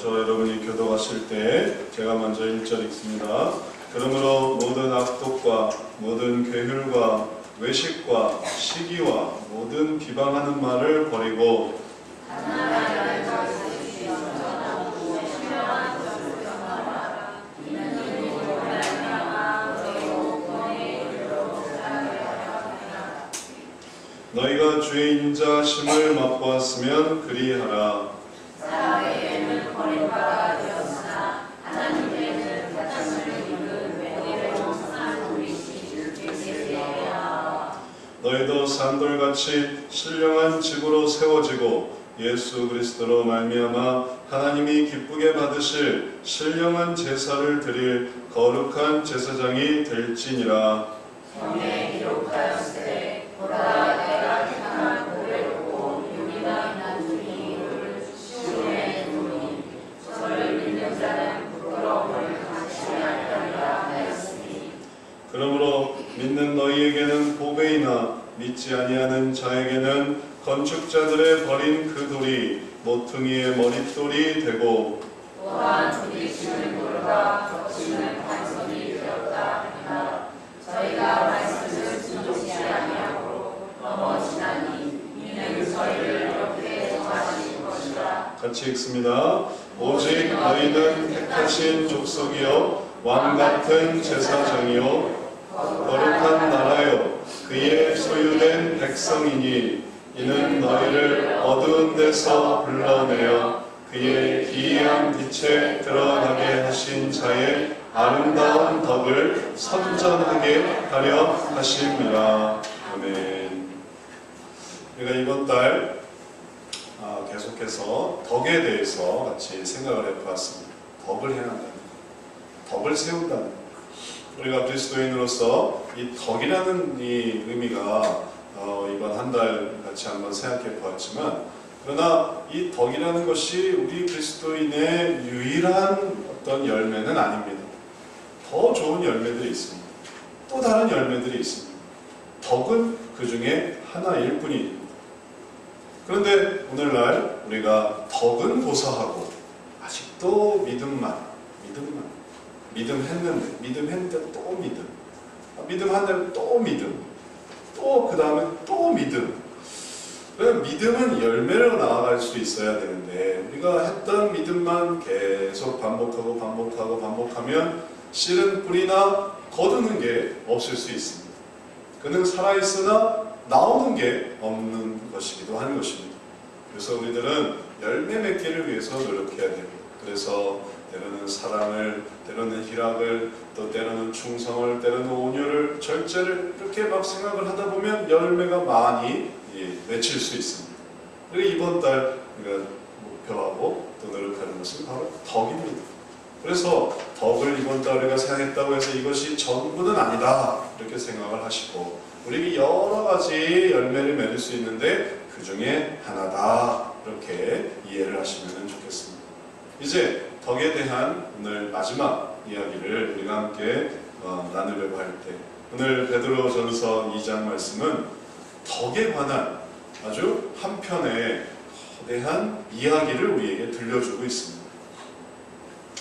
저 여러분이 교도하실 때 제가 먼저 1절 읽습니다. 그러므로 모든 악독과 모든 괴휼과 외식과 시기와 모든 비방하는 말을 버리고 너희가 주의 인자하심을 맛보았으면 그리하라. 사회에는 버림받아 되었으나 하나님께는 가장을 입은 맹인을 청산한 우리신 계세요. 너희도 산돌같이 신령한 집으로 세워지고 예수 그리스도로 말미암아 하나님이 기쁘게 받으실 신령한 제사를 드릴 거룩한 제사장이 될지니라. 성에 기록하였으되 보라 내가 택한 고배롭고 용기가 있는 이를 시온에 두니 저를 믿는 자는 부끄러움을 갖지 아니하리라 하였으니 그러므로 믿는 너희에게는 보배이나 믿지 아니하는 자에게는 건축자들의 버린 그 돌이 모퉁이의 머릿돌이 되고 또한 부딪히는 돌과 덮치는 반석이 되었다 하니라. 저희가 말씀을 듣지 아니하고 넘어지나니 이는 저희를 이렇게 정하신 것이라. 같이 읽습니다. 오직 너희는 택하신 족속이요 왕같은 제사장이요 거룩한 나라요 그의 소유된 백성이니 이는 너희를 어두운 데서 불러내어 그의 기이한 빛에 들어가게 하신 자의 아름다운 덕을 선전하게 하려 하심이라. 아멘. 우리가 이번 달 계속해서 덕에 대해서 같이 생각을 해보았습니다. 덕을 행한다는 것, 덕을 세운다는 것. 우리가 그리스도인으로서 이 덕이라는 이 의미가 이번 한 달 같이 한번 생각해 보았지만, 그러나 이 덕이라는 것이 우리 그리스도인의 유일한 어떤 열매는 아닙니다. 더 좋은 열매들이 있습니다. 또 다른 열매들이 있습니다. 덕은 그 중에 하나일 뿐입니다. 그런데 오늘날 우리가 덕은 고사하고 아직도 믿음했는데 또 믿음 한 달 또 믿음, 또 그 다음에 또 믿음. 믿음은 열매로 나아갈 수 있어야 되는데 우리가 했던 믿음만 계속 반복하면 씨는 뿌리나 거두는 게 없을 수 있습니다. 그는 살아있으나 나오는 게 없는 것이기도 하는 것입니다. 그래서 우리들은 열매 맺기를 위해서 노력해야 됩니다. 그래서 때로는 사랑을, 때로는 희락을, 또 때로는 충성을, 때로는 온유를, 절제를 이렇게 막 생각을 하다 보면 열매가 많이 맺힐 수 있습니다. 그리고 이번 달 우리가 목표하고 또 노력하는 것은 바로 덕입니다. 그래서 덕을 이번 달 우리가 생각했다고 해서 이것이 전부는 아니다 이렇게 생각을 하시고, 우리에게 여러 가지 열매를 맺을 수 있는데 그 중에 하나다 이렇게 이해를 하시면 좋겠습니다. 이제 덕에 대한 오늘 마지막 이야기를 우리가 함께 나누려고 할 때, 오늘 베드로전서 2장 말씀은 덕에 관한 아주 한편의 거대한 이야기를 우리에게 들려주고 있습니다.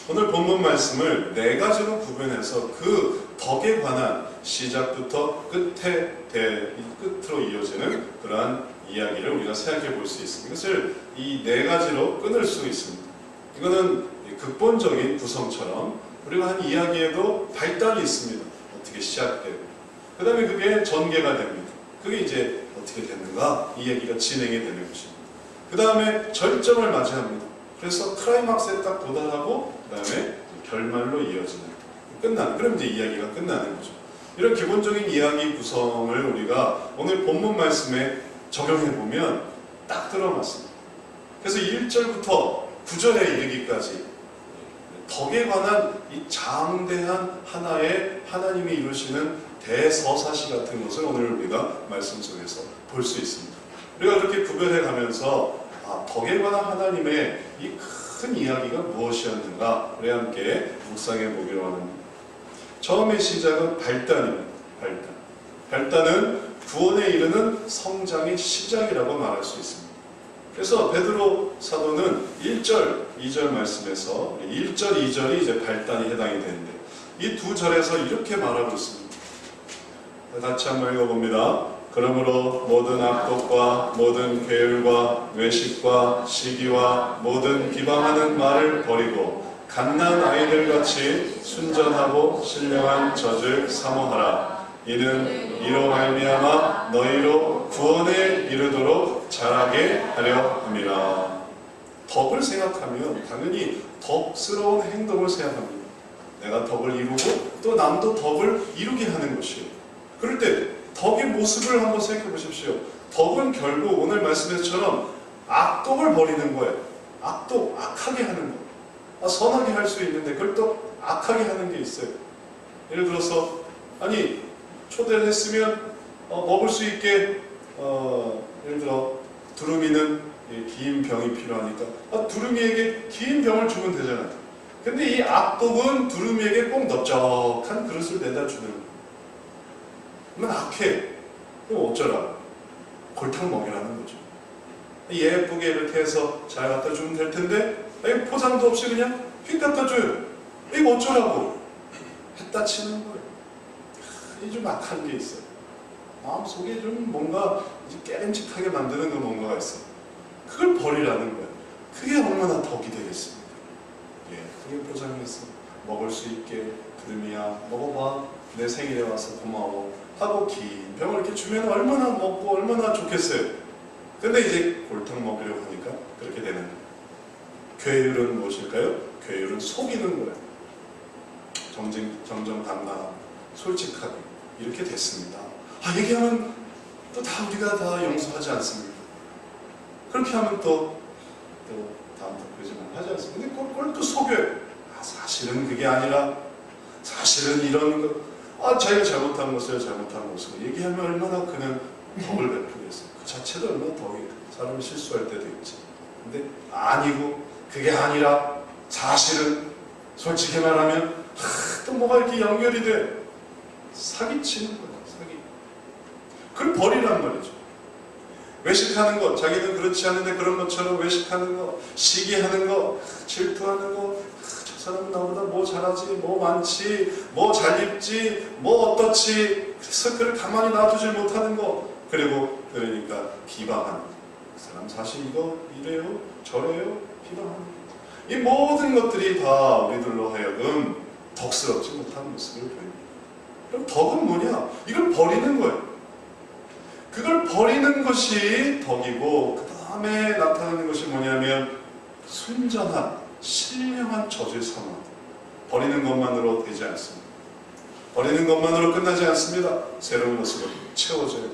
오늘 본문 말씀을 네 가지로 구분해서 그 덕에 관한 시작부터 끝으로 이어지는 그러한 이야기를 우리가 생각해 볼 수 있습니다. 이것을 이 네 가지로 끊을 수 있습니다. 이거는 극본적인 구성처럼 우리가 한 이야기에도 발단이 있습니다. 어떻게 시작되고 그 다음에 그게 전개가 됩니다. 그게 이제 어떻게 됐는가 이 얘기가 진행이 되는 것입니다. 그 다음에 절정을 맞이합니다. 그래서 클라이막스에 딱 도달하고 그 다음에 결말로 이어지는, 끝나는, 그럼 이제 이야기가 끝나는 거죠. 이런 기본적인 이야기 구성을 우리가 오늘 본문 말씀에 적용해 보면 딱 들어맞습니다. 그래서 1절부터 9절에 이르기까지 덕에 관한 이 장대한 하나의 하나님이 이루시는 대서사시 같은 것을 오늘 우리가 말씀 속에서 볼 수 있습니다. 우리가 그렇게 구별해 가면서 덕에 관한 하나님의 이 큰 이야기가 무엇이었는가 우리 함께 묵상해 보기로 합니다. 처음의 시작은 발단입니다. 발단은 구원에 이르는 성장의 시작이라고 말할 수 있습니다. 그래서 베드로 사도는 1절, 2절 말씀에서 1절, 2절이 이제 발단이 해당이 되는데 이 두 절에서 이렇게 말하고 있습니다. 같이 한번 읽어봅니다. 그러므로 모든 악독과 모든 게을과 외식과 시기와 모든 비방하는 말을 버리고 갓난 아이들같이 순전하고 신령한 젖을 사모하라. 이는 이로 말미암아 너희로 구원에 이르도록 자라게 하려 함이라. 덕을 생각하면 당연히 덕스러운 행동을 생각합니다. 내가 덕을 이루고 또 남도 덕을 이루게 하는 것이에요. 그럴 때 덕의 모습을 한번 생각해 보십시오. 덕은 결국 오늘 말씀에서처럼 악독을 버리는 거예요. 악독, 악하게 하는 거. 선하게 할 수 있는데 그걸 또 악하게 하는 게 있어요. 예를 들어서 아니 초대를 했으면 먹을 수 있게 예를 들어 두루미는 긴 병이 필요하니까 두루미에게 긴 병을 주면 되잖아요. 근데 이 악독은 두루미에게 꼭 넓적한 그릇을 내다 주는 거예요. 그러면 악해. 그럼 어쩌라? 골탕 먹이라는 거죠. 예쁘게 이렇게 해서 잘 갖다 주면 될 텐데 포장도 없이 그냥 휙 갖다 줘요. 이거 어쩌라고? 했다 치는 거예요. 이게 좀 악한 게 있어요. 마음속에 좀 뭔가 깨름직하게 만드는 그 뭔가가 있어요. 그걸 버리라는 거예요. 그게 얼마나 덕이 되겠습니까? 예, 그게 포장해서 먹을 수 있게 두루미야 먹어봐. 내 생일에 와서 고마워. 하고 긴 병을 이렇게 주면 얼마나 먹고 얼마나 좋겠어요. 근데 이제 골탕 먹으려고 하니까 그렇게 되는 거예요. 괴율은 무엇일까요? 괴율은 속이는 거예요. 정정당당하고 솔직하게 이렇게 됐습니다. 얘기하면 또 다 우리가 다 용서하지 않습니까? 그렇게 하면 또 다음부터 그러지만 하지 않습니까? 근데 그걸 또 속여요. 사실은 그게 아니라 사실은 이런 거 자기가 잘못한 것을 얘기하면 얼마나 그는 덕을 베푸겠어요. 그 자체도 얼마나 덕이 사람이 실수할 때도 있지. 근데 아니고 그게 아니라 사실은 솔직히 말하면 또 뭐가 이렇게 연결이 돼. 사기치는 거예요. 사기. 그걸 버리란 말이죠. 외식하는 것, 자기는 그렇지 않은데 그런 것처럼 외식하는 것, 시기하는 것, 질투하는 것, 저 사람은 나보다 뭐 잘하지, 뭐 많지, 뭐 잘 입지, 뭐 어떻지, 그래서 그를 가만히 놔두질 못하는 것, 그리고 그러니까 비방하는 것. 그 사람 사실 이거 이래요, 저래요, 비방하는 것. 이 모든 것들이 다 우리들로 하여금 덕스럽지 못한 모습을 보입니다. 그럼 덕은 뭐냐? 이걸 버리는 거예요. 그걸 버리는 것이 덕이고 그 다음에 나타나는 것이 뭐냐면 순전한 신령한 젖을 삼아. 버리는 것만으로 되지 않습니다. 버리는 것만으로 끝나지 않습니다. 새로운 것으로 채워져야 돼요.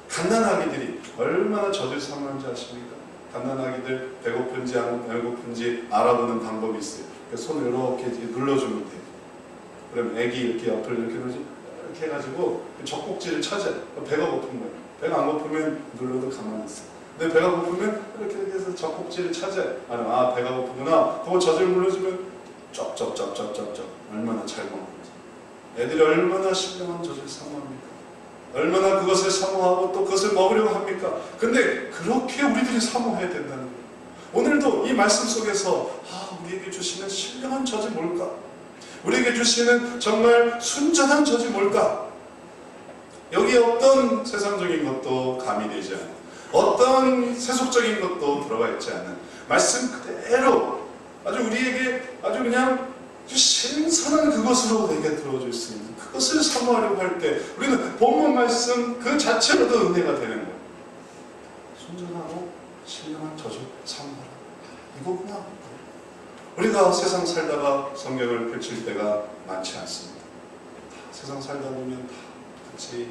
갓난아기들이 얼마나 젖을 삼는지 아십니까? 갓난아기들 배고픈지 안 배고픈지 알아보는 방법이 있어요. 손을 이렇게 눌러주면 돼요. 그럼 애기 이렇게 옆을 이렇게 이렇게 해가지고 젖꼭지를 찾아. 배가 고픈 거예요. 배가 안 고프면 눌러도 가만히 있어. 근데 배가 고프면 이렇게 해서 젖꼭지를 찾아. 배가 고프구나. 그거 젖을 눌러주면 쩝쩝쩝쩝쩝 얼마나 잘 먹는지. 애들이 얼마나 신령한 젖을 사모합니까? 얼마나 그것을 사모하고 또 그것을 먹으려고 합니까? 근데 그렇게 우리들이 사모해야 된다는 거예요. 오늘도 이 말씀 속에서 우리에게 주시는 신령한 젖이 뭘까? 우리에게 주시는 정말 순전한 젖이 뭘까? 여기에 어떤 세상적인 것도 가미되지 않은, 어떤 세속적인 것도 들어가 있지 않은 말씀 그대로 아주 우리에게 아주 그냥 아주 신선한 그것으로 내게 들어줄 수 있는 그것을 사모하려고 할 때 우리는 본문 말씀 그 자체로도 은혜가 되는 거예요. 순전하고 신령한 젖을 사모하라. 이거구나. 우리가 세상 살다가 성경을 펼칠 때가 많지 않습니다. 세상 살다 보면 다 같이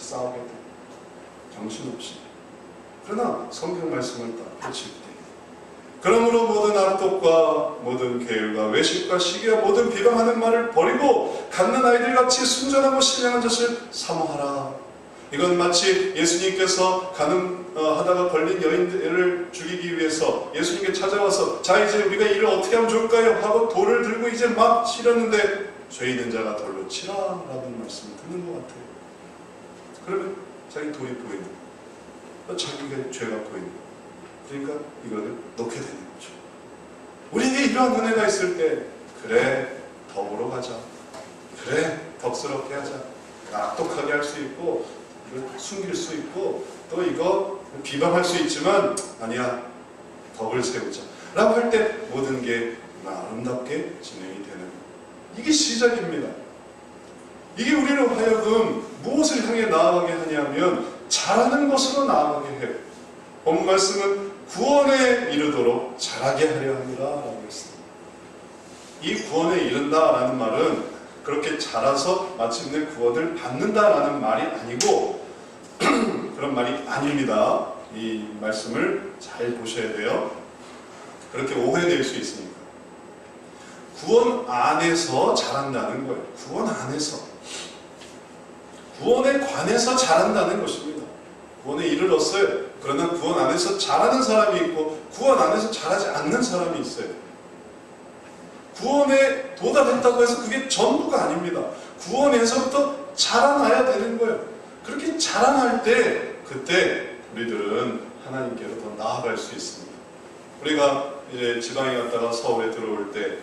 싸우게 돼. 정신없이. 그러나 성경 말씀을 딱 펼칠 때 그러므로 모든 악독과 모든 게을과 외식과 시기와 모든 비방하는 말을 버리고 갓난 아이들같이 순전하고 신령한 젖을 사모하라. 이건 마치 예수님께서 가늠하다가 걸린 여인들을 죽이기 위해서 예수님께 찾아와서 자 이제 우리가 이를 어떻게 하면 좋을까요? 하고 돌을 들고 이제 막 치렸는데 죄 있는 자가 돌로 치라 라는 말씀을 듣는 것 같아요. 그러면 자기 돌이 보이는 거예요. 자기가 죄가 보이는 거예요. 그러니까 이거를 놓게 되는 거죠. 우리에게 이러한 은혜가 있을 때 그래 덕으로 가자. 그래 덕스럽게 하자. 악독하게 할 수 있고 이걸 숨길 수 있고 또 이거 비방할 수 있지만 아니야 덕을 세우자 라고 할 때 모든 게 아름답게 진행이 되는 이게 시작입니다. 이게 우리로 하여금 무엇을 향해 나아가게 하냐면 잘하는 것으로 나아가게 해요. 본 말씀은 구원에 이르도록 잘하게 하려 함이라 라고 했습니다. 이 구원에 이른다라는 말은 그렇게 잘해서 마침내 구원을 받는다라는 말이 아니고 그런 말이 아닙니다. 이 말씀을 잘 보셔야 돼요. 그렇게 오해될 수 있으니까. 구원 안에서 잘한다는 거예요. 구원 안에서. 구원에 관해서 잘한다는 것입니다. 구원에 이르렀어요. 그러나 구원 안에서 잘하는 사람이 있고 구원 안에서 잘하지 않는 사람이 있어요. 구원에 도달했다고 해서 그게 전부가 아닙니다. 구원에서부터 자라나야 되는 거예요. 그렇게 자라날 때 그때 우리들은 하나님께로 더 나아갈 수 있습니다. 우리가 이제 지방에 갔다가 서울에 들어올 때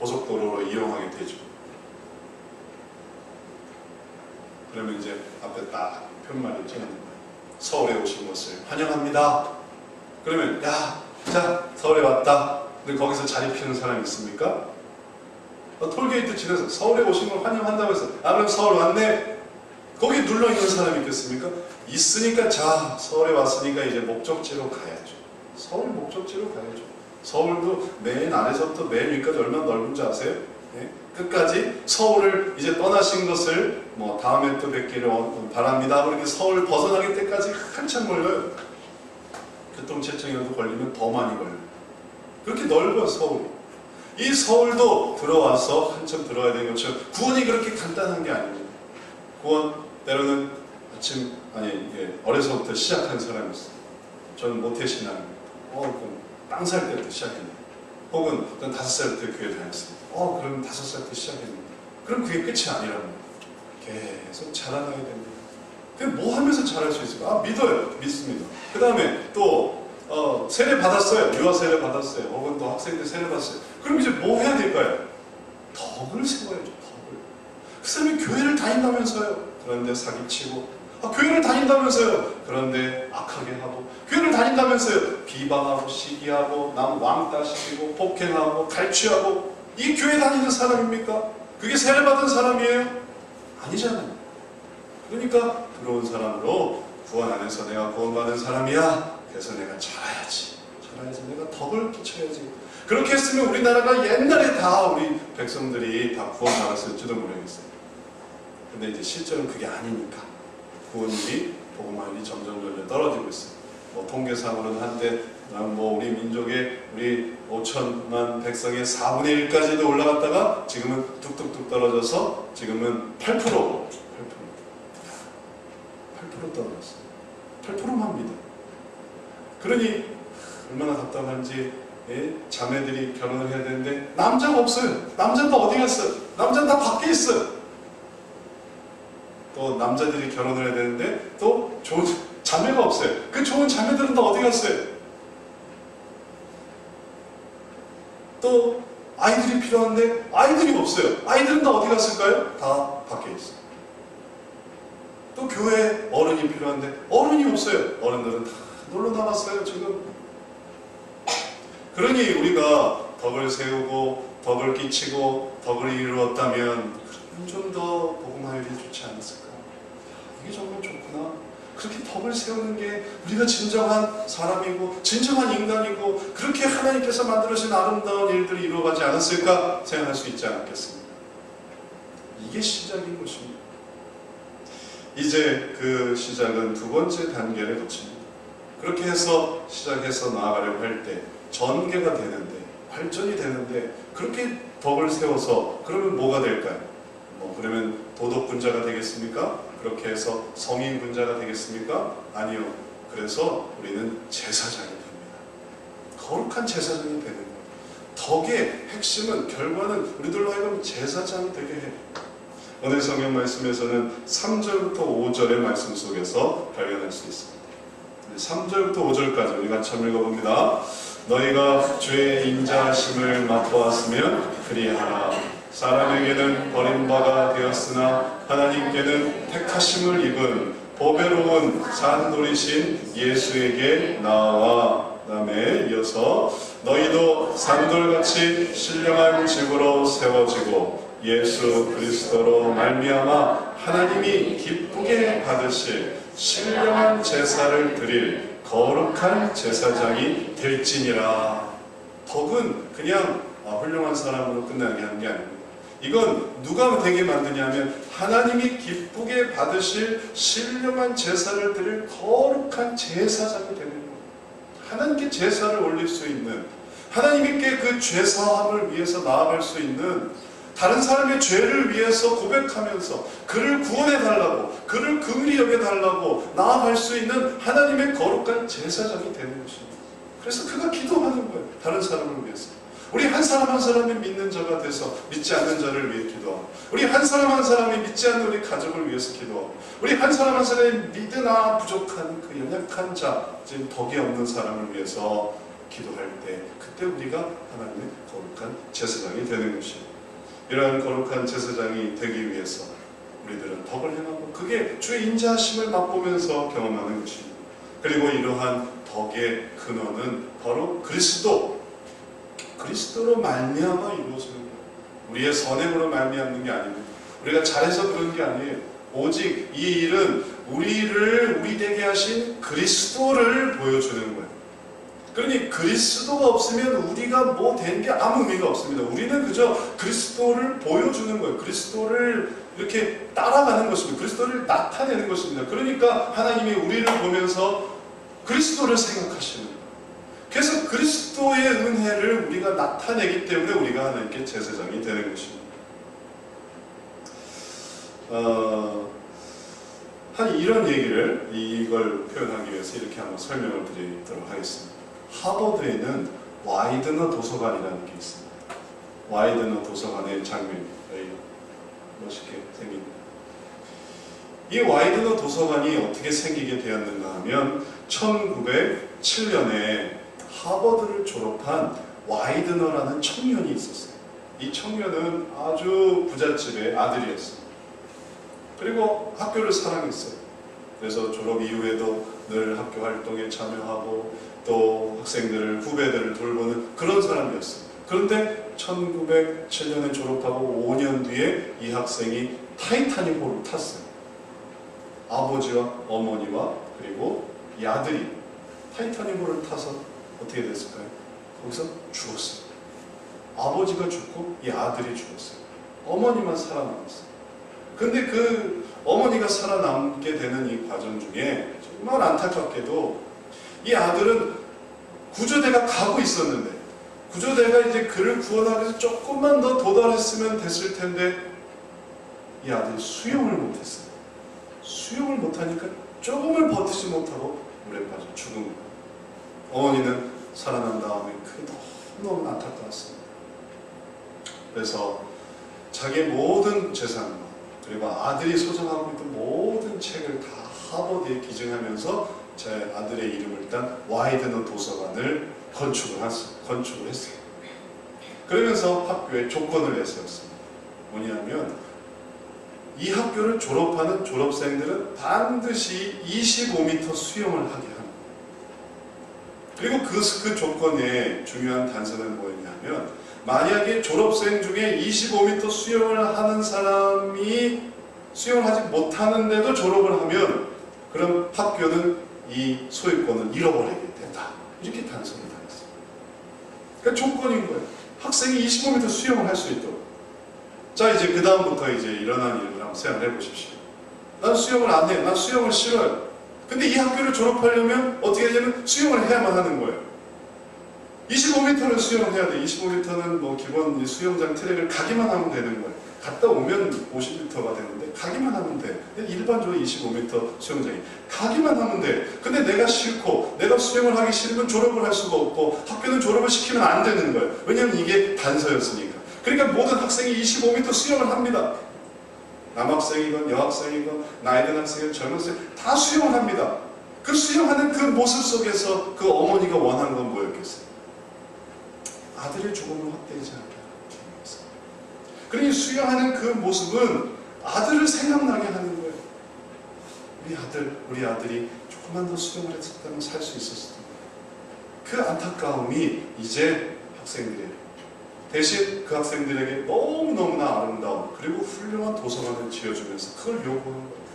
고속도로로 이용하게 되죠. 그러면 이제 앞에 딱 편말이 찍는 거예요. 서울에 오신 것을 환영합니다. 그러면 자 서울에 왔다. 근데 거기서 자리 피우는 사람이 있습니까? 톨게이트 지나서 서울에 오신 걸 환영한다고 해서 그럼 서울 왔네. 거기 눌러 있는 사람이 있겠습니까? 있으니까 자 서울에 왔으니까 이제 목적지로 가야죠. 서울 목적지로 가야죠. 서울도 맨 아래서부터 맨 위까지 얼마나 넓은지 아세요? 네? 끝까지 서울을 이제 떠나신 것을 다음에 또 뵙기를 바랍니다. 그렇게 서울 벗어나기 때까지 한참 걸려요. 교통체증이라도 걸리면 더 많이 걸려요. 그렇게 넓어요 서울이. 이 서울도 들어와서 한참 들어야 되는 것처럼 구원이 그렇게 간단한 게 아닙니다. 구원 때로는 어려서부터 시작한 사람이 있어요. 저는 모태신앙입니다. 빵 살 때부터 시작했는데 혹은 전 5살 때 교회 다녔습니다. 그럼 5살 때 시작했는데 그럼 그게 끝이 아니랍니다. 계속 자라나야 됩니다. 그럼 뭐 하면서 자랄 수 있을까? 믿어요. 믿습니다. 그 다음에 또 세례 받았어요. 유아 세례 받았어요. 혹은 또 학생들 세례 받았어요. 그럼 이제 뭐 해야 될까요? 덕을 세워야죠. 덕을. 그 사람이 교회를 다닌다면서요. 그런데 사기치고 교회를 다닌다면서요. 그런데 악하게 하고 교회를 다닌다면서요. 비방하고 시기하고 남 왕따 시키고 폭행하고 갈취하고 이 교회 다니는 사람입니까? 그게 세례 받은 사람이에요? 아니잖아요. 그러니까 들어온 사람으로 구원 안에서 내가 구원받은 사람이야. 그래서 내가 잘해야지. 잘해서 내가 덕을 끼쳐야지. 그렇게 했으면 우리나라가 옛날에 다 우리 백성들이 다 구원받았을지도 모르겠어요. 근데 이제 실제로는 그게 아니니까 구원율이 복음화율이 점점 떨어지고 있어요. 통계상으로는 한때 우리 민족의 우리 5천만 백성의 4분의 1까지도 올라갔다가 지금은 뚝뚝뚝 떨어져서 지금은 8% 떨어졌어요. 8%만 믿어요. 그러니 얼마나 답답한지 자매들이 결혼을 해야 되는데 남자가 없어요. 남자는 다 어디 갔어요? 남자는 다 밖에 있어요. 또 남자들이 결혼을 해야 되는데 또 좋은 자매가 없어요. 그 좋은 자매들은 다 어디 갔어요? 또 아이들이 필요한데 아이들이 없어요. 아이들은 다 어디 갔을까요? 다 밖에 있어요. 또 교회에 어른이 필요한데 어른이 없어요. 어른들은 다 놀러 나갔어요 지금. 그러니 우리가 덕을 세우고 덕을 끼치고 덕을 이루었다면 좀 더 복음화율이 좋지 않았을까? 이게 정말 좋구나. 그렇게 덕을 세우는 게 우리가 진정한 사람이고 진정한 인간이고 그렇게 하나님께서 만들어진 아름다운 일들이 이루어가지 않았을까 생각할 수 있지 않겠습니까? 이게 시작인 것입니다. 이제 그 시작은 두 번째 단계를 거칩니다. 그렇게 해서 시작해서 나아가려고 할 때 전개가 되는데 발전이 되는데 그렇게 덕을 세워서 그러면 뭐가 될까요? 그러면 도덕군자가 되겠습니까? 그렇게 해서 성인군자가 되겠습니까? 아니요. 그래서 우리는 제사장이 됩니다. 거룩한 제사장이 되는 거예요. 덕의 핵심은 결과는 우리들로 하여금 제사장이 되게 해요. 오늘 성경 말씀에서는 3절부터 5절의 말씀 속에서 발견할 수 있습니다. 3절부터 5절까지 우리 같이 한번 읽어봅니다. 너희가 주의 인자하심을 맛보았으면 그리하라. 사람에게는 버림받아 되었으나 하나님께는 택하심을 입은 보배로운 산돌이신 예수에게 나아와. 그 다음에 이어서 너희도 산돌같이 신령한 집으로 세워지고 예수 그리스도로 말미암아 하나님이 기쁘게 받으실 신령한 제사를 드릴 거룩한 제사장이 될지니라. 덕은 그냥 훌륭한 사람으로 끝나게 하는 게 아닙니다. 이건 누가 되게 만드냐면 하나님이 기쁘게 받으실 신령한 제사를 드릴 거룩한 제사장이 되는 거예요. 하나님께 제사를 올릴 수 있는, 하나님께 그 죄사함을 위해서 나아갈 수 있는, 다른 사람의 죄를 위해서 고백하면서 그를 구원해달라고, 그를 긍휼히 여겨달라고 나아갈 수 있는 하나님의 거룩한 제사장이 되는 것입니다. 그래서 그가 기도하는 거예요. 다른 사람을 위해서. 우리 한 사람 한 사람이 믿는 자가 돼서 믿지 않는 자를 위해 기도하고, 우리 한 사람 한 사람이 믿지 않는 우리 가족을 위해서 기도하고, 우리 한 사람 한 사람이 믿으나 부족한 그 연약한 자, 지금 덕이 없는 사람을 위해서 기도할 때 그때 우리가 하나님의 거룩한 제사장이 되는 것입니다. 이러한 거룩한 제사장이 되기 위해서 우리들은 덕을 행하고 그게 주의 인자하심을 맛보면서 경험하는 것입니다. 그리고 이러한 덕의 근원은 바로 그리스도로 말미암아 이루어지는 거예요. 우리의 선행으로 말미암는 게 아닙니다. 우리가 잘해서 그런 게 아니에요. 오직 이 일은 우리 되게 하신 그리스도를 보여주는 거예요. 그러니 그리스도가 없으면 우리가 뭐 된 게 아무 의미가 없습니다. 우리는 그저 그리스도를 보여주는 거예요. 그리스도를 이렇게 따라가는 것입니다. 그리스도를 나타내는 것입니다. 그러니까 하나님이 우리를 보면서 그리스도를 생각하시는 거예요. 그래서 그리스도의 은혜를 우리가 나타내기 때문에 우리가 하나님께 제사장이 되는 것입니다. 이런 얘기를 이걸 표현하기 위해서 이렇게 한번 설명을 드리도록 하겠습니다. 하버드에는 와이드너 도서관이라는 게 있습니다. 와이드너 도서관의 장면이 멋있게 생깁니다. 이 와이드너 도서관이 어떻게 생기게 되었는가 하면 1907년에 하버드를 졸업한 와이드너라는 청년이 있었어요. 이 청년은 아주 부잣집의 아들이었어요. 그리고 학교를 사랑했어요. 그래서 졸업 이후에도 늘 학교 활동에 참여하고 또 학생들을, 후배들을 돌보는 그런 사람이었어요. 그런데 1907년에 졸업하고 5년 뒤에 이 학생이 타이타닉호를 탔어요. 아버지와 어머니와 그리고 이 아들이 타이타닉호를 타서 어떻게 됐을까요? 거기서 죽었어요. 아버지가 죽고 이 아들이 죽었어요. 어머니만 살아남았어요. 근데 그 어머니가 살아남게 되는 이 과정 중에 정말 안타깝게도 이 아들은 구조대가 가고 있었는데 구조대가 이제 그를 구원하기 위해서 조금만 더 도달했으면 됐을 텐데 이 아들이 수영을 못했어요. 수영을 못하니까 조금을 버티지 못하고 물에 빠져 죽은 거예요. 어머니는 살아난 다음에 그게 너무 안타까웠습니다. 그래서 자기의 모든 재산과 그리고 아들이 소장하고 있던 모든 책을 다 하버드에 기증하면서 제 아들의 이름을 딴 와이드너 도서관을 건축을 했어요. 그러면서 학교에 조건을 내세웠습니다. 뭐냐면 이 학교를 졸업하는 졸업생들은 반드시 25m 수영을 하게 합니다. 그리고 그 조건의 중요한 단서는 뭐였냐면 만약에 졸업생 중에 25m 수영을 하는 사람이 수영을 하지 못하는데도 졸업을 하면 그럼 학교는 이 소유권을 잃어버리게 된다. 이렇게 단서를 달았어요. 그러니까 조건인 거예요. 학생이 25m 수영을 할 수 있도록. 자, 이제 그 다음부터 이제 일어난 일을 한번 생각해 보십시오. 난 수영을 안 해. 난 수영을 싫어요. 근데 이 학교를 졸업하려면 어떻게 되냐면 수영을 해야만 하는 거예요. 25m를 수영을 해야 돼. 25m는 뭐 기본 수영장 트랙을 가기만 하면 되는 거예요. 갔다 오면 50m가 되는데 가기만 하면 돼. 일반적으로 25m 수영장이 가기만 하면 돼. 근데 내가 싫고 내가 수영을 하기 싫으면 졸업을 할 수가 없고 학교는 졸업을 시키면 안 되는 거예요. 왜냐하면 이게 단서였으니까. 그러니까 모든 학생이 25m 수영을 합니다. 남학생이건 여학생이건 나이 든 학생이건 젊은 학생 다 수영을 합니다. 그 수용하는 그 모습 속에서 그 어머니가 원하는 건 뭐였겠어요? 아들의 죽음을 헛되지 않게 하는 것입니다. 그러니 수용하는 그 모습은 아들을 생각나게 하는 거예요. 우리 아들이 조금만 더 수용을 했었다면 살 수 있었을 텐데. 그 안타까움이 이제 학생들에게, 대신 그 학생들에게 너무너무나 아름다운 그리고 훌륭한 도서관을 지어주면서 그걸 요구하는 거예요.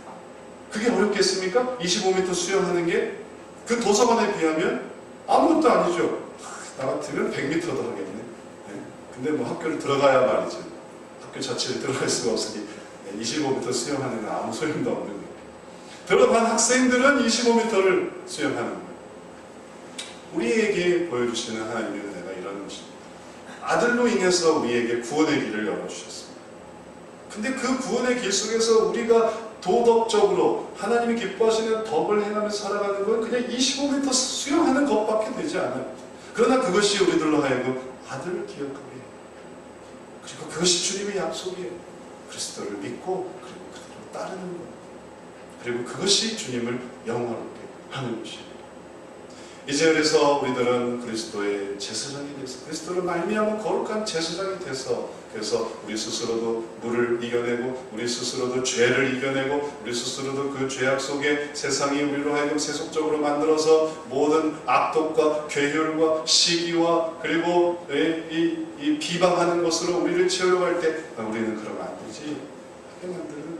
그게 어렵겠습니까? 25m 수영하는 게 그 도서관에 비하면 아무것도 아니죠. 나 같으면 100m도 하겠네. 네. 근데 뭐 학교를 들어가야 말이죠. 학교 자체를 들어갈 수가 없으니 25m 수영하는 건 아무 소용도 없는 거예요. 들어간 학생들은 25m를 수영하는 거예요. 우리에게 보여주시는 하나님의 은혜가 이런 것입니다. 아들로 인해서 우리에게 구원의 길을 열어주셨습니다. 근데 그 구원의 길 속에서 우리가 도덕적으로 하나님이 기뻐하시는 덕을 행하면서 살아가는 건 그냥 25m 수영하는 것밖에 되지 않아요. 그러나 그것이 우리들로 하여금 아들을 기억하게 해요. 그리고 그것이 주님의 약속이에요. 그리스도를 믿고 그리고 그리스도를 따르는 것. 그리고 그것이 주님을 영화롭게 하는 것이에요. 이제 그래서 우리들은 그리스도의 제사장이 돼서 그리스도를 말미암아 거룩한 제사장이 돼서 그래서 우리 스스로도 물을 이겨내고 우리 스스로도 죄를 이겨내고 우리 스스로도 그 죄악 속에 세상이 우리로 하여금 세속적으로 만들어서 모든 악독과 괴혈과 시기와 그리고 이 비방하는 것으로 우리를 채우려고 할 때 우리는 그러면 안 되지 하게 만드는,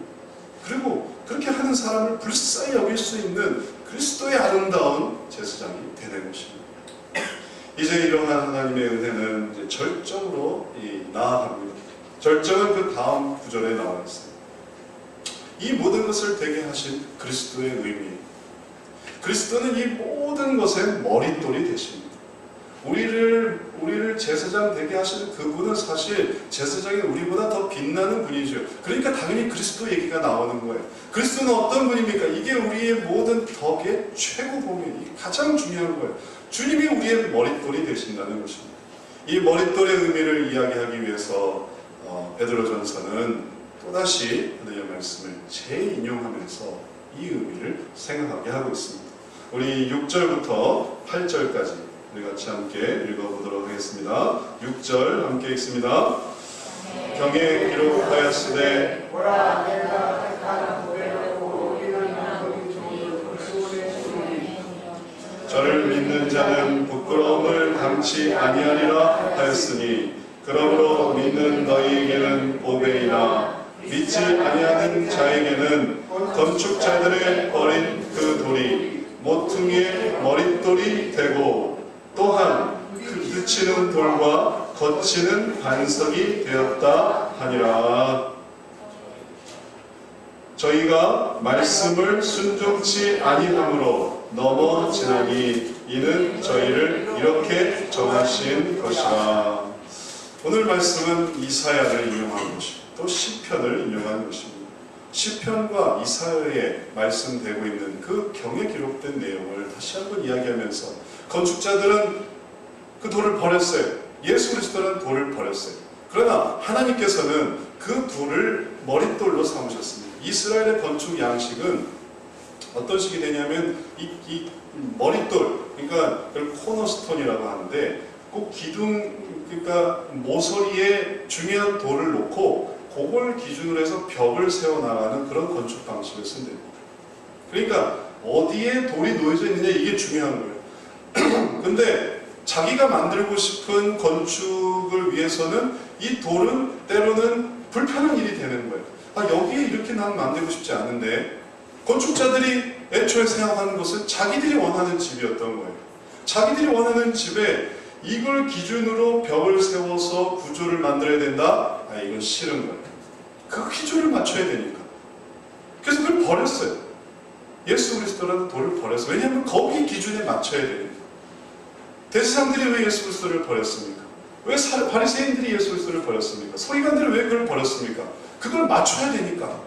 그리고 그렇게 하는 사람을 불쌍히 여길 수 있는 그리스도의 아름다운 제사장이 되는 것입니다. 이제 이러한 하나님의 은혜는 이제 절정으로 나아갑니다. 절정은 그 다음 구절에 나와 있어요. 이 모든 것을 되게 하신 그리스도의 의미. 그리스도는 이 모든 것의 머릿돌이 되십니다. 우리를 제사장 되게 하시는 그분은 사실 제사장이 우리보다 더 빛나는 분이죠. 그러니까 당연히 그리스도 얘기가 나오는 거예요. 그리스도는 어떤 분입니까? 이게 우리의 모든 덕의 최고봉이에요. 이게 가장 중요한 거예요. 주님이 우리의 머릿돌이 되신다는 것입니다. 이 머릿돌의 의미를 이야기하기 위해서 베드로전서는 또다시 하나님의 말씀을 재인용하면서 이 의미를 생각하게 하고 있습니다. 우리 6절부터 8절까지 우리 같이 함께 읽어보도록 하겠습니다. 6절 함께 읽습니다. 경에 기록하였으되 보라 내가 택한 보배롭고 유명한 종이 그리스도의 종이니 저를 믿는 자는 부끄러움을 당치 아니하리라 하였으니 그러므로 믿는 너희에게는 보배이나 믿지 아니하는 자에게는 건축자들의 버린 그 돌이 모퉁이의 머릿돌이 되고 또한 그치는 돌과 거치는 반석이 되었다 하니라. 저희가 말씀을 순종치 아니함으로 넘어지나니 이는 저희를 이렇게 정하신 것이라. 오늘 말씀은 이사야를 인용한 것입니다. 또 시편을 인용한 것입니다. 시편과 이사야에 말씀되고 있는 그 경에 기록된 내용을 다시 한번 이야기하면서 건축자들은 그 돌을 버렸어요. 예수 그리스도는 돌을 버렸어요. 그러나 하나님께서는 그 돌을 머릿돌로 삼으셨습니다. 이스라엘의 건축 양식은 어떤 식이 되냐면 이 머릿돌, 그러니까 그걸 코너스톤이라고 하는데 꼭 기둥, 그러니까 모서리에 중요한 돌을 놓고 그걸 기준으로 해서 벽을 세워나가는 그런 건축 방식을 쓴대요. 그러니까 어디에 돌이 놓여져 있느냐 이게 중요한 거예요. 근데 자기가 만들고 싶은 건축을 위해서는 이 돌은 때로는 불편한 일이 되는 거예요. 여기에 이렇게 난 만들고 싶지 않은데 건축자들이 애초에 생각하는 것은 자기들이 원하는 집이었던 거예요. 자기들이 원하는 집에 이걸 기준으로 벽을 세워서 구조를 만들어야 된다? 이건 싫은 거예요. 그 기준을 맞춰야 되니까. 그래서 그걸 버렸어요. 예수 그리스도라는 돌을 버렸어요. 왜냐하면 거기 기준에 맞춰야 되니까. 대제사장들이 왜 예수 그리스도를 버렸습니까? 왜 바리새인들이 예수 그리스도를 버렸습니까? 서기관들이 왜 그걸 버렸습니까? 그걸 맞춰야 되니까.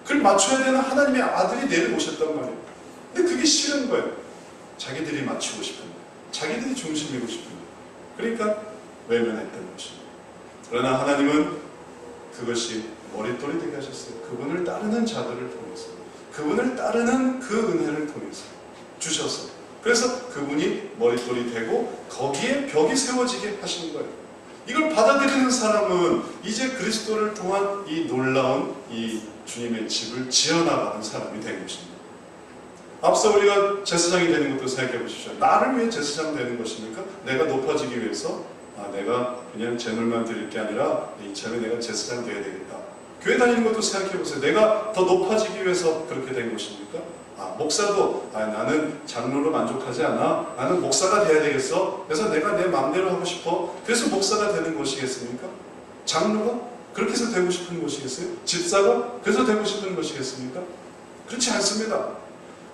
그걸 맞춰야 되는 하나님의 아들이 내려오셨단 말이에요. 근데 그게 싫은 거예요. 자기들이 맞추고 싶은 거예요. 자기들이 중심이고 싶은 거예요. 그러니까 외면했던 것입니다. 그러나 하나님은 그것이 머릿돌이 되게 하셨어요. 그분을 따르는 자들을 통해서, 그분을 따르는 그 은혜를 통해서 주셔서, 그래서 그분이 머릿돌이 되고 거기에 벽이 세워지게 하신 거예요. 이걸 받아들이는 사람은 이제 그리스도를 통한 이 놀라운 이 주님의 집을 지어나가는 사람이 된 것입니다. 앞서 우리가 제사장이 되는 것도 생각해 보십시오. 나를 위해 제사장 되는 것입니까? 내가 높아지기 위해서 내가 그냥 제물만 드릴 게 아니라 이참에 내가 제사장 되어야 되겠다. 교회 다니는 것도 생각해 보세요. 내가 더 높아지기 위해서 그렇게 된 것입니까? 목사도 나는 장로로 만족하지 않아. 나는 목사가 돼야 되겠어. 그래서 내가 내 마음대로 하고 싶어. 그래서 목사가 되는 것이겠습니까? 장로가 그렇게 해서 되고 싶은 것이겠어요? 집사가 그래서 되고 싶은 것이겠습니까? 그렇지 않습니다.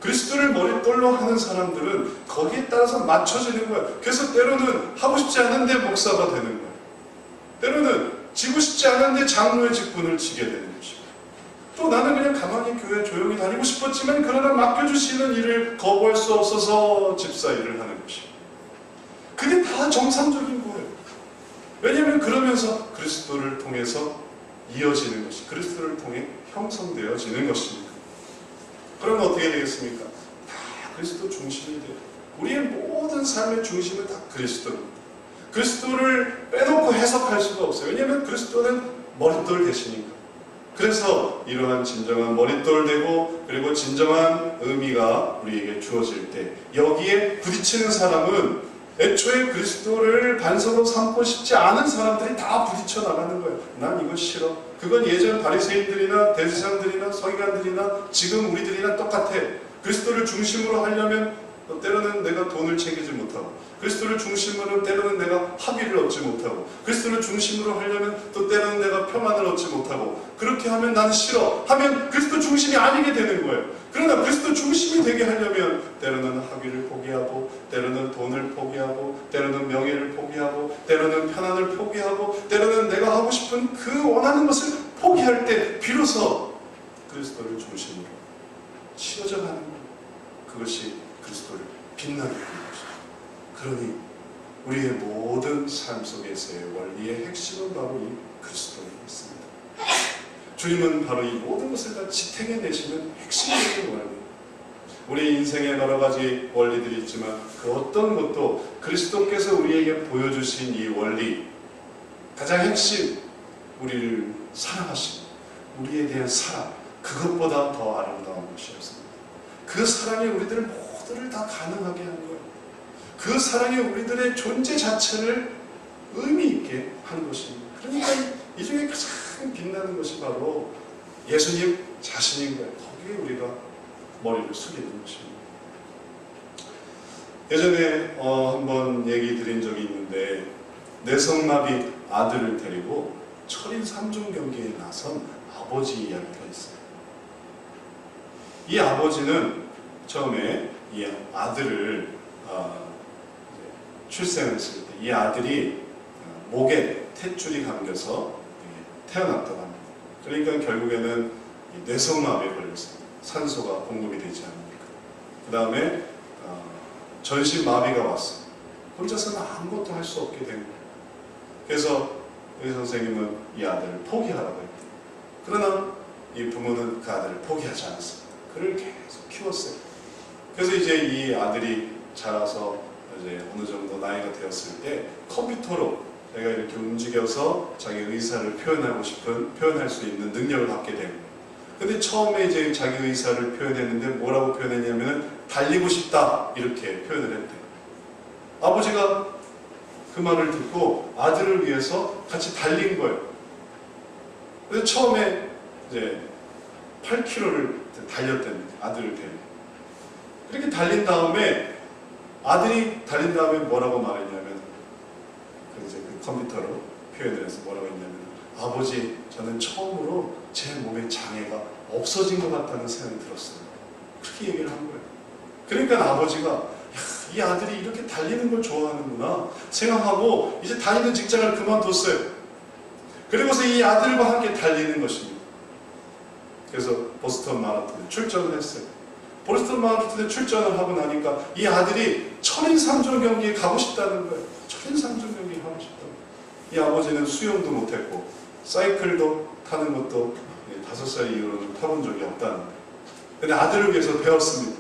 그리스도를 머릿돌로 하는 사람들은 거기에 따라서 맞춰지는 거예요. 그래서 때로는 하고 싶지 않은데 목사가 되는 거예요. 때로는 지고 싶지 않은데 장로의 직분을 지게 되는 것입니다. 또 나는 그냥 가만히 교회 조용히 다니고 싶었지만 그러나 맡겨주시는 일을 거부할 수 없어서 집사 일을 하는 것입니다. 그게 다 정상적인 거예요. 왜냐하면 그러면서 그리스도를 통해서 이어지는 것이, 그리스도를 통해 형성되어지는 것입니다. 그러면 어떻게 되겠습니까? 다 그리스도 중심이 돼요. 우리의 모든 삶의 중심은 다 그리스도입니다. 그리스도를 빼놓고 해석할 수가 없어요. 왜냐하면 그리스도는 머릿돌 되시니까. 그래서 이러한 진정한 머릿돌 되고 그리고 진정한 의미가 우리에게 주어질 때 여기에 부딪히는 사람은 애초에 그리스도를 반석으로 삼고 싶지 않은 사람들이 다 부딪혀 나가는 거예요. 난 이거 싫어. 그건 예전 바리새인들이나 대제사장들이나 서기관들이나 지금 우리들이나 똑같아. 그리스도를 중심으로 하려면 때로는 내가 돈을 챙기지 못하고, 그리스도를 중심으로 때로는 내가 합의를 얻지 못하고, 그리스도를 중심으로 하려면 또 때로는 내가 평안을 얻지 못하고, 그렇게 하면 나는 싫어 하면 그리스도 중심이 아니게 되는 거예요. 그러나 그리스도 중심이 되게 하려면 때로는 합의를 포기하고, 때로는 돈을 포기하고, 때로는 명예를 포기하고, 때로는 편안을 포기하고, 때로는 내가 하고 싶은 그 원하는 것을 포기할 때 비로소 그리스도를 중심으로 치어져 가는 거예요. 그것이 그리스도를 빛나게 하는 것입니다. 그러니 우리의 모든 삶 속에서의 원리의 핵심은 바로 이 그리스도에 있습니다. 주님은 바로 이 모든 것을 다 지탱해내시는 핵심적인 원리. 우리 인생에 여러 가지 원리들이 있지만 그 어떤 것도 그리스도께서 우리에게 보여주신 이 원리, 가장 핵심, 우리를 사랑하신 우리에 대한 사랑, 그것보다 더 아름다운 것이 없습니다. 그 사랑이 우리들 모두를 다 가능하게 한 거예요. 그 사랑이 우리들의 존재 자체를 의미 있게 한 것입니다. 그러니까 이 중에 가장 빛나는 것이 바로 예수님 자신인 거예요. 거기에 우리가 머리를 숙이는 것입니다. 예전에 한번 얘기 드린 적이 있는데 내성마비 아들을 데리고 철인 3종 경기에 나선 아버지 이야기가 있어요. 이 아버지는 처음에 이 아들을 출생했을 때 이 아들이 목에 탯줄이 감겨서 태어났다고 합니다. 그러니까 결국에는 뇌성마비에 걸렸습니다. 산소가 공급이 되지 않으니까. 그 다음에 전신마비가 왔어요. 혼자서는 아무것도 할 수 없게 된 거예요. 그래서 의사 선생님은 이 아들을 포기하라고 했대요. 그러나 이 부모는 그 아들을 포기하지 않았습니다. 그를 계속 키웠어요. 그래서 이제 이 아들이 자라서 이제 어느 정도 나이가 되었을 때 컴퓨터로 내가 이렇게 움직여서 자기 의사를 표현할 수 있는 능력을 갖게 되는 거예요. 근데 처음에 이제 자기 의사를 표현했는데 뭐라고 표현했냐면 달리고 싶다 이렇게 표현을 했대요. 아버지가 그 말을 듣고 아들을 위해서 같이 달린 거예요. 근데 처음에 이제 8km를 달렸답니다. 아들을 데리고. 그렇게 달린 다음에 아들이 달린 다음에 뭐라고 말했냐면 이제 그 컴퓨터로 표현을 해서 뭐라고 했냐면 아버지 저는 처음으로 제 몸에 장애가 없어진 것 같다는 생각이 들었어요. 그렇게 얘기를 한 거예요. 그러니까 아버지가 이 아들이 이렇게 달리는 걸 좋아하는구나 생각하고 이제 다니는 직장을 그만뒀어요. 그리고서 이 아들과 함께 달리는 것입니다. 그래서 보스턴 마라톤에 출전을 했어요. 보스턴 마라톤에 출전을 하고 나니까 이 아들이 철인 3종 경기에 가고 싶다는 거예요. 철인 3종 경기에 가고 싶다고. 이 아버지는 수영도 못했고 사이클도 타는 것도 5살 이후로는 타본 적이 없다는 거예요. 근데 아들을 위해서 배웠습니다.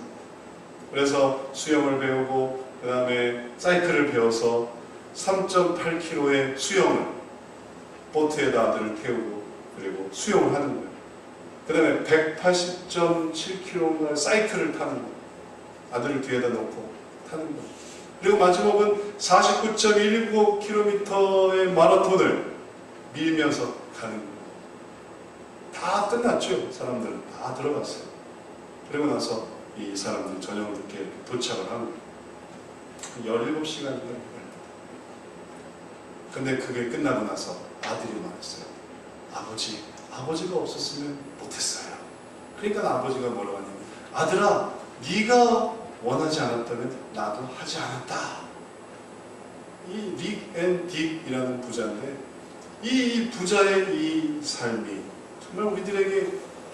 그래서 수영을 배우고 그 다음에 사이클을 배워서 3.8km의 수영을 보트에다 아들을 태우고 그리고 수영을 하는 거예요. 그 다음에 180.7km 사이클을 타는 거예요. 아들을 뒤에다 놓고 타는 거예요. 그리고 마지막은 49.195km의 마라톤을 밀면서 가는 거예요. 다 끝났죠. 사람들은 다 들어갔어요. 그리고 나서 이 사람들이 저녁 늦게 도착을 하는 거예요. 17시간인가 걸립니다. 근데 그게 끝나고 나서 아들이 말했어요. 아버지가 없었으면 못했어요. 그러니까 아버지가 뭐라고 하냐면, 아들아, 네가 원하지 않았다면 나도 하지 않았다. 이 릭 앤 딕이라는 부자인데, 이 부자의 이 삶이 정말 우리들에게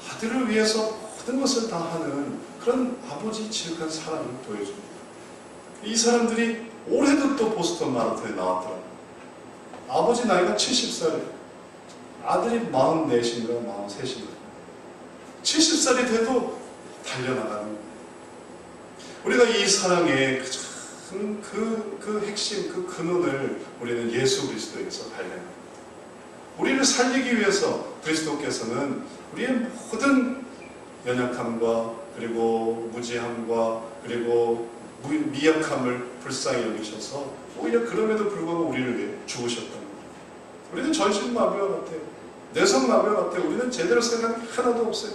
아들을 위해서 모든 것을 다 하는 그런 아버지 지극한 사랑을 보여줍니다. 이 사람들이 올해도 또 보스턴 마라톤에 나왔더라고요. 아버지 나이가 70살이에요. 아들이 44인가 43인가. 70살이 돼도 달려나가는 거예요. 우리가 이 사랑의 그 핵심, 그 근원을 우리는 예수 그리스도에서 발견합니다. 우리를 살리기 위해서 그리스도께서는 우리의 모든 연약함과 그리고 무지함과 그리고 미약함을 불쌍히 여기셔서 오히려 그럼에도 불구하고 우리를 위해 죽으셨다는 거예요. 우리는 전신마비와 같아요. 내성마비와 같아요. 우리는 제대로 생각이 하나도 없어요.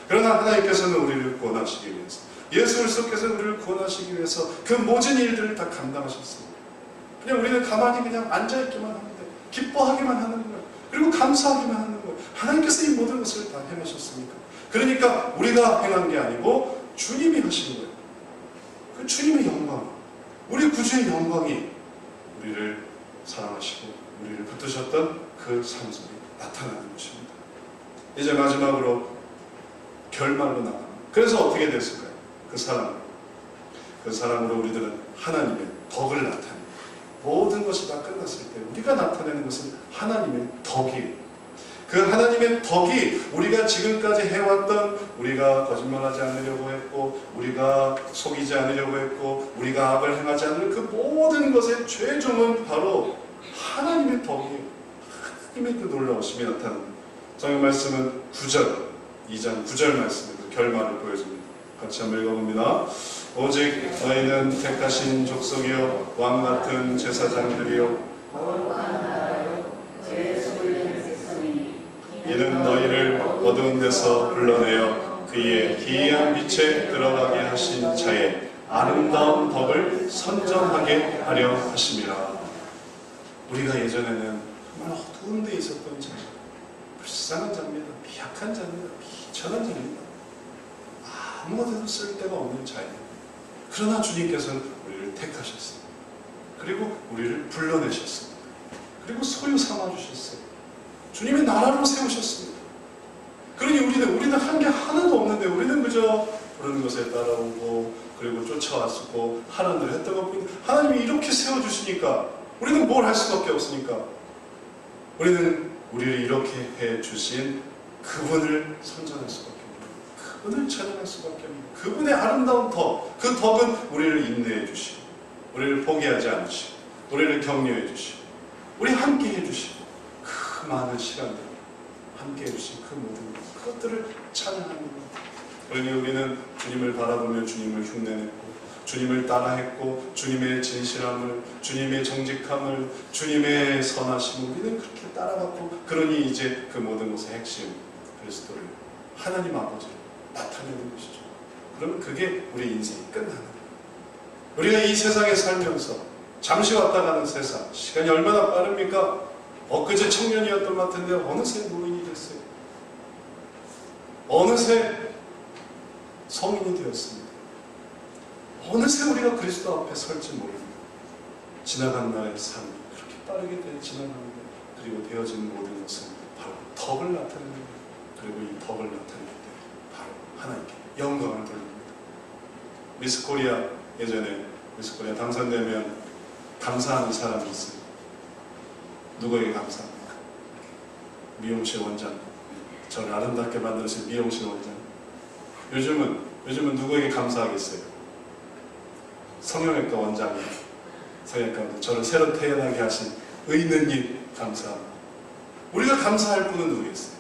그러나 하나님께서는 우리를 구원하시기 위해서, 예수 그리스도께서 우리를 구원하시기 위해서 그 모든 일들을 다 감당하셨습니다. 그냥 우리는 가만히 그냥 앉아있기만 하면 돼요. 기뻐하기만 하는 거예요. 그리고 감사하기만 하는 거예요. 하나님께서 이 모든 것을 다 행하셨습니까? 그러니까 우리가 행한 게 아니고 주님이 하신 거예요. 그 주님의 영광, 우리 구주의 영광이 우리를 사랑하시고 우리를 붙드셨던 그 삶 속에 나타나는 것입니다. 이제 마지막으로 결말로 나갑니다. 그래서 어떻게 됐을까요? 그 사랑으로 우리들은 하나님의 덕을 나타냅니다. 모든 것이 다 끝났을 때 우리가 나타내는 것은 하나님의 덕이에요. 그 하나님의 덕이 우리가 지금까지 해왔던, 우리가 거짓말하지 않으려고 했고, 우리가 속이지 않으려고 했고, 우리가 악을 행하지 않는 그 모든 것의 최종은 바로 하나님의 덕이에요. 하나님의 그 놀라우심이 나타납니다. 성경 말씀은 2장 9절 말씀에서 결말을 보여줍니다. 같이 한번 읽어봅니다. 오직 너희는 택하신 족속이요 왕같은 제사장들이요 이는 너희를 어두운 데서 불러내어 그의 기이한 빛에 들어가게 하신 자의 아름다운 덕을 선전하게 하려 하심이라. 우리가 예전에는 정말 어두운 데 있었던 자, 불쌍한 자입니다. 미약한 자입니다. 비천한 자입니다. 아무것도 쓸데가 없는 자입니다. 그러나 주님께서는 우리를 택하셨습니다. 그리고 우리를 불러내셨습니다. 그리고 소유 삼아주셨어요. 주님의 나라로 세우셨습니다. 그러니 우리는 한 게 하나도 없는데 우리는 그저 부르는 것에 따라오고 그리고 쫓아왔고 하나님을 했던 것뿐인데, 하나님이 이렇게 세워주시니까 우리는 뭘 할 수밖에 없으니까 우리는 우리를 이렇게 해주신 그분을 선전할 수밖에 없습니다. 그분을 찬양할 수밖에 없습니다. 그분의 아름다운 덕, 그 덕은 우리를 인내해 주시고 우리를 포기하지 않으시고 우리를 격려해 주시고 우리 함께 해주시고 그 많은 시간들 함께 해주신 그 모든 그것들을 찬양하는 것. 그러니 우리는 주님을 바라보며 주님을 흉내냈고 주님을 따라했고 주님의 진실함을, 주님의 정직함을, 주님의 선하심을 우리는 그렇게 따라갔고, 그러니 이제 그 모든 것의 핵심 그리스도를, 하나님 아버지를 나타내는 것이죠. 그러면 그게 우리 인생이 끝나는 거예요. 우리가 이 세상에 살면서 잠시 왔다 가는 세상, 시간이 얼마나 빠릅니까? 엊그제 청년이었던 것 같은데 어느새 노인이 됐어요. 어느새 성인이 되었습니다. 어느새 우리가 그리스도 앞에 설지 모릅니다. 지나간 날의 삶이 그렇게 빠르게 지나가는데, 그리고 되어진 모든 것은 바로 덕을 나타내는 거예요. 그리고 이 덕을 나타낼 때 바로 하나님께 영광을 돌립니다. 미스 코리아, 예전에 미스 코리아 당선되면 감사하는 사람이 있어요. 누구에게 감사합니까? 미용실 원장, 저를 아름답게 만드신 미용실 원장. 요즘은 누구에게 감사하겠어요? 성형외과 원장님, 성형외과 저를 새로 태어나게 하신 의느님 감사합니다. 우리가 감사할 분은 누구겠어요?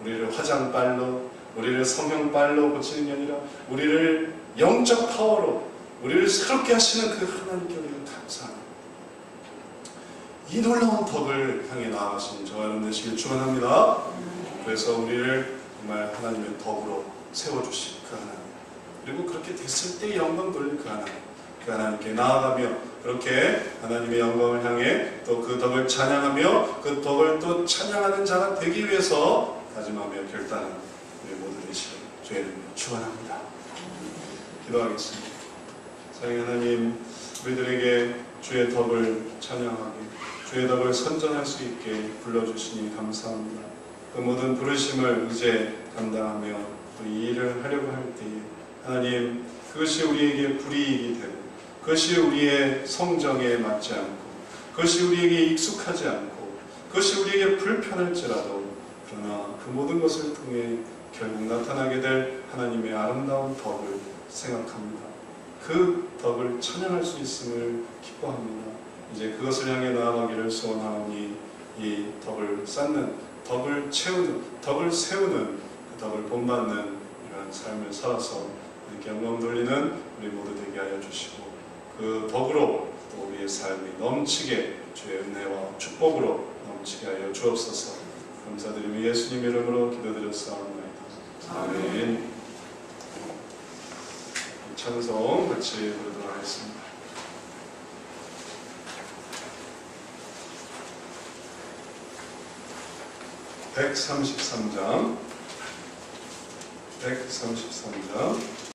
우리를 화장빨로, 우리를 성형빨로 고치는 게 아니라 우리를 영적 파워로 우리를 새롭게 하시는 그 하나님께 우리가 감사합니다. 이 놀라운 덕을 향해 나아가시는 저와 여러분 되시길 축원합니다. 그래서 우리를 정말 하나님의 덕으로 세워주신 그 하나님, 그리고 그렇게 됐을 때 영광 돌릴 그 하나님, 그 하나님께 나아가며 그렇게 하나님의 영광을 향해 또 그 덕을 찬양하며 그 덕을 또 찬양하는 자가 되기 위해서 다짐하며 결단하는 우리 모두 되시길 주의 이름으로 축원합니다. 기도하겠습니다. 사랑의 하나님, 우리들에게 주의 덕을 찬양하게, 주의 덕을 선전할 수 있게 불러주시니 감사합니다. 그 모든 부르심을 이제 감당하며 또 이 일을 하려고 할 때에 하나님, 그것이 우리에게 불이익이 되고 그것이 우리의 성정에 맞지 않고 그것이 우리에게 익숙하지 않고 그것이 우리에게 불편할지라도 그러나 그 모든 것을 통해 결국 나타나게 될 하나님의 아름다운 덕을 생각합니다. 그 덕을 찬양할 수 있음을 기뻐합니다. 이제 그것을 향해 나아가기를 소원하오니 이 덕을 쌓는, 덕을 채우는, 덕을 세우는, 그 덕을 본받는 이러한 삶을 살아서 이렇게 영광 돌리는 우리 모두 되게 하여 주시고 그 덕으로 또 우리의 삶이 넘치게 주의 은혜와 축복으로 넘치게 하여 주옵소서. 감사드리며 예수님 이름으로 기도드렸사옵나이다. 아멘. 찬송 같이 부르도록 하겠습니다. 133장